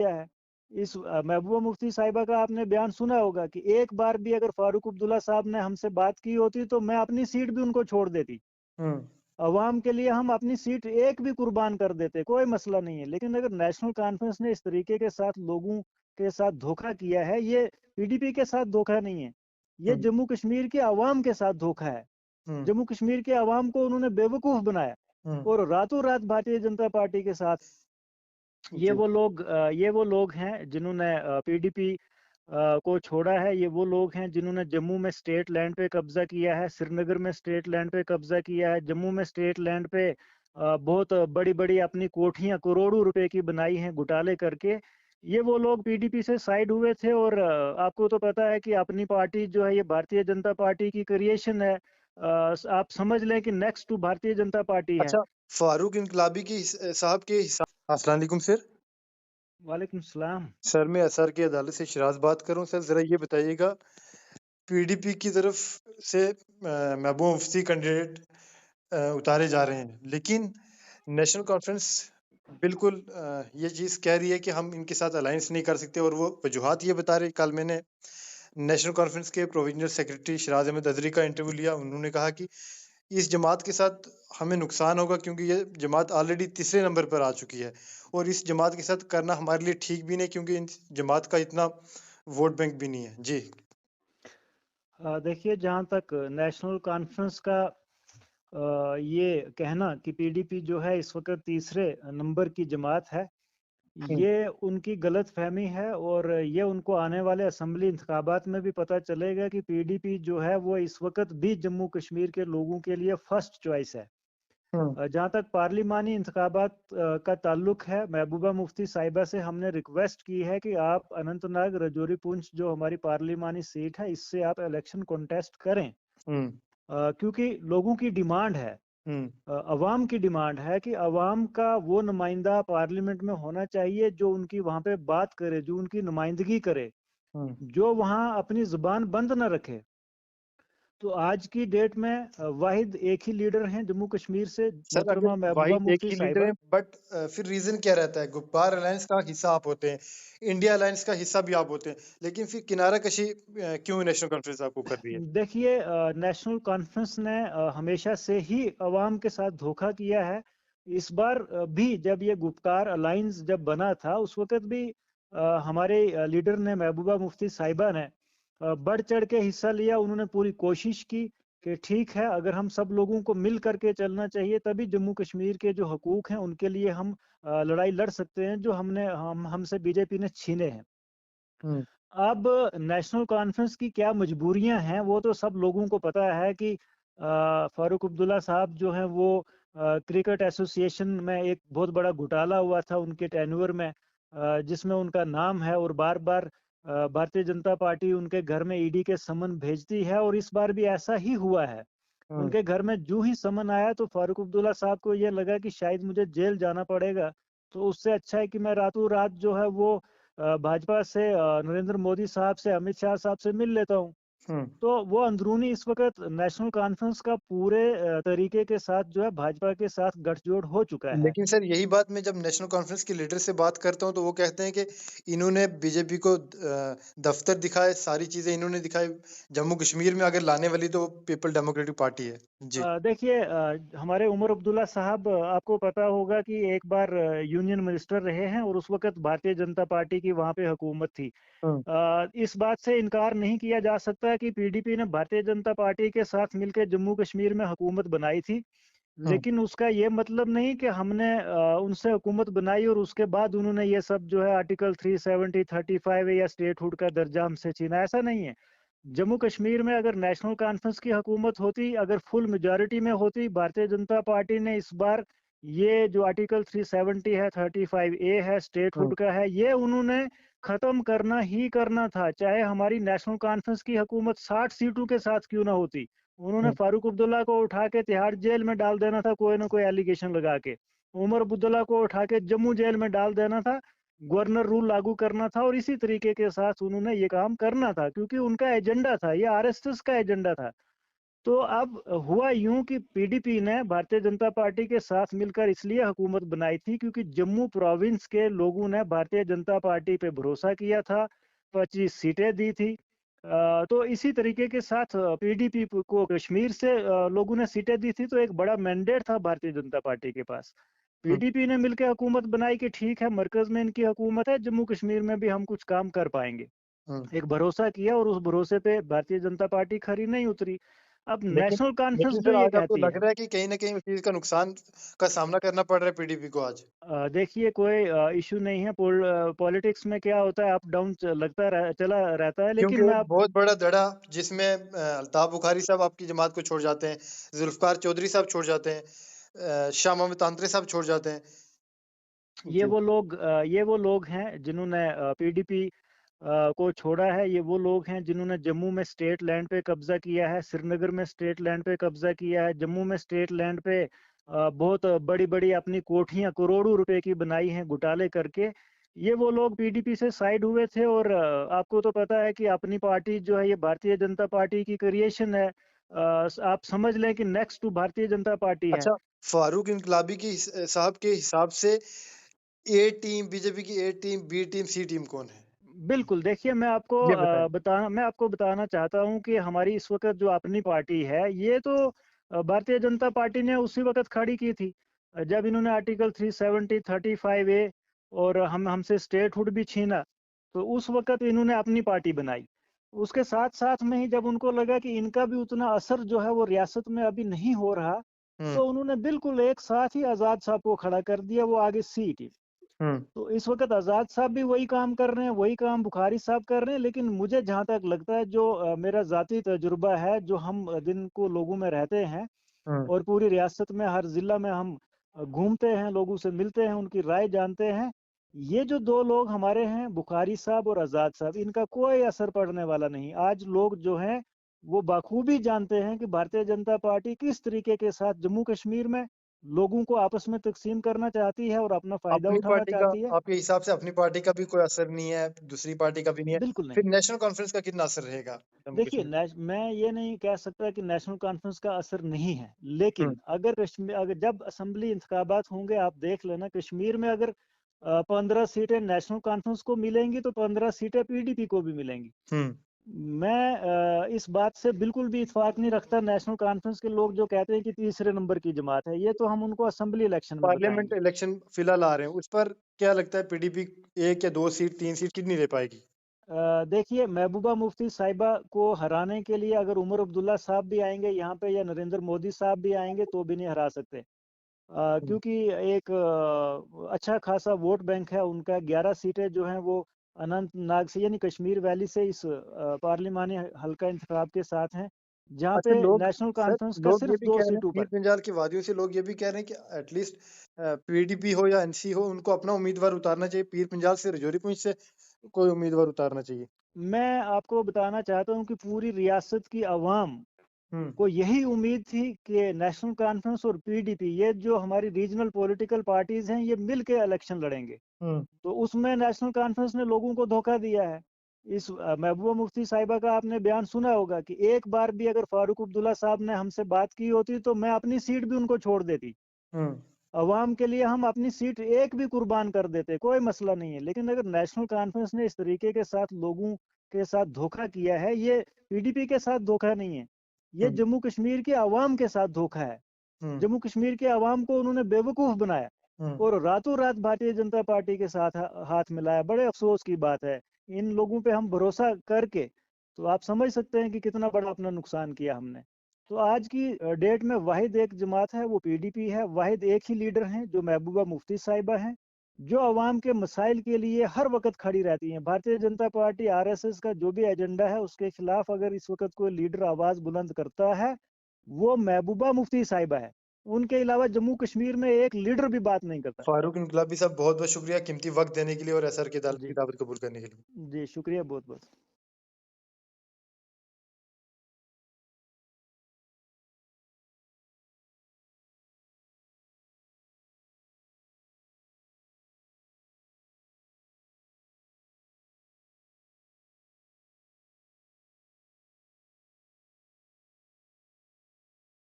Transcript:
है। इस महबूबा मुफ्ती साहिबा का आपने बयान सुना होगा कि एक बार भी अगर फारूक अब्दुल्ला साहब ने हमसे बात की होती तो मैं अपनी सीट भी उनको छोड़ देती। हुँ, अवाम के लिए हम अपनी सीट एक भी कुर्बान कर देते, कोई मसला नहीं है। लेकिन अगर नेशनल कॉन्फ्रेंस ने इस तरीके के साथ लोगों के साथ धोखा किया है, ये पीडीपी के साथ धोखा नहीं है, ये हुँ, जम्मू कश्मीर के अवाम के साथ धोखा है। हुँ, जम्मू कश्मीर के अवाम को उन्होंने बेवकूफ बनाया हुँ, और रातों रात भारतीय जनता पार्टी के साथ जी, ये वो लोग हैं जिन्होंने पीडीपी को छोड़ा है। ये वो लोग हैं जिन्होंने जम्मू में स्टेट लैंड पे कब्जा किया है, श्रीनगर में स्टेट लैंड पे कब्जा किया है, जम्मू में स्टेट लैंड पे बहुत बड़ी-बड़ी अपनी कोठियाँ करोड़ों रुपए की बनाई हैं घोटाले करके। ये वो लोग पीडीपी से साइड हुए थे और आपको तो पता है कि अपनी पार्टी जो है ये भारतीय जनता पार्टी की क्रिएशन है। आप समझ लें कि next to Bharatiya Janata party है। अच्छा, फ़ारूक इनकलाबी की साहब के हिसा अस्सलाम वालेकुम सर। वालेकुम सलाम। सर, मैं एसआर की अदालत से शिराज़ बात कर रहा हूँ। सर, ज़रा ये बताइएगा पीडीपी की तरफ से महबूबा मुफ्ती कैंडिडेट उतारे जा रहे हैं, लेकिन नेशनल कॉन्फ्रेंस बिल्कुल ये चीज़ कह रही है कि हम इनके साथ अलायंस नहीं कर सकते और वो वजूहात ये बता रहे। कल मैंने नेशनल कॉन्फ्रेंस के प्रोविजनल सेक्रेटरी शिराज अहमद अदरी का इंटरव्यू लिया। उन्होंने कहा कि इस जमात के साथ हमें नुकसान होगा क्योंकि ये जमात ऑलरेडी तीसरे नंबर पर आ चुकी है और इस जमात के साथ करना हमारे लिए ठीक भी नहीं क्योंकि इन जमात का इतना वोट बैंक भी नहीं है। जी। देखिए जहाँ तक नेशनल कॉन्फ्रेंस का ये कहना कि पीडीपी जो है इस वक्त तीसरे नंबर की जमात है, हुँ, ये उनकी गलतफहमी है और ये उनको आने वाले असेंबली इंतखाबात में भी पता चलेगा कि पीडीपी जो है वो इस वक्त भी जम्मू कश्मीर के लोगों के लिए फर्स्ट चॉइस है। हुँ, जहाँ तक पार्लिमानी इंतखाबात का ताल्लुक है, महबूबा मुफ्ती साहिबा से हमने रिक्वेस्ट की है कि आप अनंतनाग रजौरी पुंछ जो हमारी पार्लिमानी सीट है, इससे आप इलेक्शन कॉन्टेस्ट करें। हुँ, क्योंकि लोगों की डिमांड है, हुँ, अवाम की डिमांड है कि अवाम का वो नुमाइंदा पार्लियामेंट में होना चाहिए जो उनकी वहाँ पे बात करे, जो उनकी नुमाइंदगी करे, हुँ। जो वहाँ अपनी ज़ुबान बंद ना रखे। तो आज की डेट में वाहिद एक ही लीडर हैं जम्मू कश्मीर से, सर अगर मोहतरमा महबूबा वाहिद एक मुफ्ती ही लीडर है साहिबा। बट फिर रीज़न क्या रहता है? गफ्फार अलायंस का हिस्सा आप होते हैं, इंडिया अलायंस का हिस्सा भी आप होते हैं, लेकिन फिर किनारा कशी क्यों नेशनल कॉन्फ्रेंस आपको कर रही है? देखिए नेशनल कॉन्फ्रेंस ने हमेशा से ही अवाम के साथ धोखा किया है। इस बार भी जब ये गुप्कार अलायंस जब बना था उस वक़्त भी हमारे लीडर ने महबूबा मुफ्ती साहिबा ने बढ़ चढ़ के हिस्सा लिया। उन्होंने पूरी कोशिश की कि ठीक है अगर हम सब लोगों को मिल कर के चलना चाहिए तभी जम्मू कश्मीर के जो हकूक़ हैं उनके लिए हम लड़ाई लड़ सकते हैं जो हमसे बीजेपी ने छीने हैं। हुँ, अब नेशनल कॉन्फ्रेंस की क्या मजबूरियां हैं वो तो सब लोगों को पता है कि फारूक अब्दुल्ला साहब जो हैं वो क्रिकेट एसोसिएशन में एक बहुत बड़ा घोटाला हुआ था उनके टेन्योर में, जिसमें उनका नाम है और बार बार भारतीय जनता पार्टी उनके घर में ईडी के समन भेजती है और इस बार भी ऐसा ही हुआ है। हुँ, उनके घर में जो ही समन आया तो फारूक अब्दुल्ला साहब को ये लगा कि शायद मुझे जेल जाना पड़ेगा, तो उससे अच्छा है कि मैं रातों रात जो है वो भाजपा से नरेंद्र मोदी साहब से, अमित शाह साहब से मिल लेता हूँ। हुँ। तो वो अंदरूनी इस वक़्त नेशनल कॉन्फ्रेंस का पूरे तरीके के साथ जो है भाजपा के साथ गठजोड़ हो चुका है। लेकिन सर यही बात मैं जब नेशनल कॉन्फ्रेंस के लीडर से बात करता हूँ तो वो कहते हैं कि इन्होंने बीजेपी को दफ्तर दिखाए, सारी चीज़ें इन्होंने दिखाई, जम्मू कश्मीर में अगर लाने वाली तो पीपल डेमोक्रेटिक पार्टी है। जी। देखिए हमारे उमर अब्दुल्ला साहब आपको पता होगा कि एक बार यूनियन मिनिस्टर रहे हैं और उस वक़्त भारतीय जनता पार्टी की वहाँ पे हुकूमत थी। हुँ, इस बात से इनकार नहीं किया जा सकता कि पीडीपी ने भारतीय जनता पार्टी के साथ मिलकर जम्मू कश्मीर में हुकूमत बनाई थी। हुँ, लेकिन उसका ये मतलब नहीं कि हमने उनसे हुकूमत बनाई और उसके बाद उन्होंने ये सब जो है आर्टिकल 370, 35 या स्टेटहुड का दर्जा हमसे छीना, ऐसा नहीं है। जम्मू कश्मीर में अगर नेशनल कॉन्फ्रेंस की हुकूमत होती, अगर फुल मेजॉरिटी में होती, भारतीय जनता पार्टी ने इस बार ये जो आर्टिकल 370 है, 35A है, हुँ, स्टेटहुड का है, ये उन्होंने खत्म करना ही करना था, चाहे हमारी नेशनल कॉन्फ्रेंस की हुकूमत 60 सीटों के साथ क्यों ना होती। उन्होंने हुँ, फारूक अब्दुल्ला को उठा के तिहाड़ जेल में डाल देना था, कोई ना कोई एलिगेशन लगा के। उमर अब्दुल्ला को उठा के जम्मू जेल में डाल देना था, गवर्नर रूल लागू करना था और इसी तरीके के साथ उन्होंने ये काम करना था क्योंकि उनका एजेंडा था, ये आरएसएस का एजेंडा था। तो अब हुआ यूं कि पीडीपी ने भारतीय जनता पार्टी के साथ मिलकर इसलिए हुकूमत बनाई थी क्योंकि जम्मू प्रोविंस के लोगों ने भारतीय जनता पार्टी पे भरोसा किया था, 25 सीटें दी थी। तो इसी तरीके के साथ पीडीपी को कश्मीर से लोगों ने सीटें दी थी, तो एक बड़ा मैंडेट था भारतीय जनता पार्टी के पास। हुँ, पीडीपी ने मिलकर हुकूमत बनाई कि ठीक है, मरकज में इनकी हुकूमत है, जम्मू कश्मीर में भी हम कुछ काम कर पाएंगे। हुँ। एक भरोसा किया और उस भरोसे पे भारतीय जनता पार्टी खरी नहीं उतरी। अब लेकिन नेशनल कॉन्फ्रेंस लेकिन जो सर ये आज आपको कहती लग है, रहा है कि कहीं न कहीं उस चीज़ का नुकसान का सामना करना पड़ रहा है पीडीपी को आज? देखिए कोई इश्यू नहीं है। पॉलिटिक्स में क्या होता है, अप डाउन चला रहता है, क्योंकि लेकिन मैं एक आप बहुत बड़ा धड़ा जिसमें अल्ताफ बुखारी साहब आपकी जमात को छोड़ जाते हैं, ज़ुल्फ़िकार चौधरी साहब छोड़ जाते हैं, शाह मोहम्मद तांत्रे साहब छोड़ जाते हैं। जी। ये वो लोग हैं जिन्होंने पीडीपी को छोड़ा है। ये वो लोग हैं जिन्होंने जम्मू में स्टेट लैंड पे कब्जा किया है, श्रीनगर में स्टेट लैंड पे कब्जा किया है, जम्मू में स्टेट लैंड पे बहुत बड़ी-बड़ी अपनी कोठियां करोड़ों रुपए की बनाई हैं घोटाले करके। ये वो लोग पीडीपी से साइड हुए थे और आपको तो पता है कि अपनी पार्टी जो है ये भारतीय जनता पार्टी की क्रिएशन है। आप समझ लें कि next to Bharatiya Janata party है। अच्छा, फारूक इनकलाबी की साहब के हिसाब से ए टीम, बीजेपी की ए टीम, बी टीम, सी टीम कौन है? बिल्कुल, देखिए ये बताएँ। मैं आपको बताना चाहता हूँ कि हमारी इस वक़्त जो अपनी पार्टी है, ये तो भारतीय जनता पार्टी ने उसी वक़्त खड़ी की थी। जब इन्होंने आर्टिकल 370, 35 ए और हमसे स्टेटहुड भी छीना, तो उस वक़्त इन्होंने अपनी पार्टी बनाई। उसके साथ-साथ में ही जब उनको लगा कि इनका भी उतना असर जो है वो रियासत में अभी नहीं हो रहा, हुँ, तो उन्होंने बिल्कुल एक साथ ही आज़ाद साहब को खड़ा कर दिया, वो आगे सी टीम। हुँ, तो इस वक़्त आज़ाद साहब भी वही काम कर रहे हैं, वही काम बुखारी साहब कर रहे हैं, लेकिन मुझे जहाँ तक लगता है जो मेरा ज़ाती तजुर्बा है, जो हम दिन को लोगों में रहते हैं हुँ, और पूरी रियासत में हर ज़िला में हम घूमते हैं, लोगों से मिलते हैं, उनकी राय जानते हैं। ये जो 2 लोग हमारे हैं, बुखारी साहब और आज़ाद साहब, इनका कोई असर पड़ने वाला नहीं। आज लोग जो हैं, वो बाखूबी जानते हैं कि भारतीय जनता पार्टी किस तरीके के साथ जम्मू कश्मीर में लोगों को आपस में तक़सीम करना चाहती है और अपना फ़ायदा अपनी उठाना पार्टी का चाहती है। आपके हिसाब से अपनी पार्टी का भी कोई असर नहीं है, दूसरी पार्टी का भी नहीं है, बिल्कुल फिर नहीं। नेशनल कॉन्फ्रेंस का कितना असर रहेगा जम्मू देखिए, कश्मीर? मैं ये नहीं कह सकता कि नेशनल कॉन्फ्रेंस का असर नहीं है, हुँ, लेकिन अगर जब असेंबली इंतखाबात होंगे, आप देख लेना कश्मीर में अगर 15 सीटें नेशनल कॉन्फ्रेंस को मिलेंगी, तो 15 सीटें पीडीपी को भी मिलेंगी। हुँ। मैं इस बात से बिल्कुल भी इत्तेफ़ाक नहीं रखता। नेशनल कॉन्फ्रेंस के लोग जो कहते हैं कि तीसरे नंबर की जमात है, ये तो हम उनको असेंबली इलेक्शन में पार्लियामेंट बताएँगे। इलेक्शन फिलहाल आ रहे हैं, उस पर क्या लगता है पीडीपी 1 या 2 सीट, 3 सीट कितनी ले पाएगी? देखिए, महबूबा मुफ्ती साहिबा को हराने के लिए अगर उमर अब्दुल्ला साहब भी आएँगे यहाँ पे या नरेंद्र मोदी साहब भी आएँगे, तो भी नहीं हरा सकते। हुँ। क्योंकि एक अच्छा खासा वोट बैंक है उनका। 11 सीटें जो हैं वो अनंतनाग से यानी कश्मीर वैली से इस पार्लिमानी हल्का इंतखाब के साथ हैं, जहाँ अच्छा पे लोग नेशनल सर कॉन्फ्रेंस का लोग ये सिर्फ भी 2 कह रहे हैं सीटों पीर पर। पंजाल की वादियों से लोग ये भी कह रहे हैं कि एटलीस्ट पीडीपी हो या एनसी हो उनको अपना उम्मीदवार उतारना चाहिए, पीर पंजाल से रजौरी पुंछ से कोई उम्मीदवार उतारना चाहिए। मैं आपको बताना चाहता हूँ कि पूरी रियासत की अवाम हुँ, को यही उम्मीद थी कि नेशनल कॉन्फ्रेंस और पीडीपी, ये जो हमारी रीजनल पॉलिटिकल पार्टीज़ हैं, ये मिल के इलेक्शन लड़ेंगे। हुँ, तो उसमें नेशनल कॉन्फ्रेंस ने लोगों को धोखा दिया है। इस महबूबा मुफ्ती साहिबा का आपने बयान सुना होगा कि एक बार भी अगर फारूक अब्दुल्ला साहब ने हमसे बात की होती तो मैं अपनी सीट भी उनको छोड़ देती। हुँ, अवाम के लिए हम अपनी सीट एक भी कुर्बान कर देते, कोई मसला नहीं है। लेकिन अगर नेशनल कॉन्फ्रेंस ने इस तरीके के साथ लोगों के साथ धोखा किया है, ये पीडीपी के साथ धोखा नहीं है, ये हुँ, जम्मू कश्मीर के अवाम के साथ धोखा है। हुँ, जम्मू कश्मीर के अवाम को उन्होंने बेवकूफ़ बनाया हुँ, और रातों रात भारतीय जनता पार्टी के साथ हाथ मिलाया। बड़े अफ़सोस की बात है। इन लोगों पे हम भरोसा करके, तो आप समझ सकते हैं कि कितना बड़ा अपना नुकसान किया हमने। तो आज की डेट में वाहिद एक जमात है, वो पीडीपी है। वाहिद एक ही लीडर हैं जो महबूबा मुफ्ती साहिबा हैं, जो अवाम के मसाइल के लिए हर वक़्त खड़ी रहती हैं। भारतीय जनता पार्टी आरएसएस का जो भी एजेंडा है, उसके खिलाफ अगर इस वक़्त कोई लीडर आवाज़ बुलंद करता है, वो महबूबा मुफ्ती साहिबा है। उनके अलावा जम्मू कश्मीर में एक लीडर भी बात नहीं करता। फारूक इनकलाबी साहब बहुत-बहुत शुक्रिया कीमती वक़्त देने के लिए और एसआर की जी, दावत कबूल करने के लिए। जी, शुक्रिया बहुत-बहुत।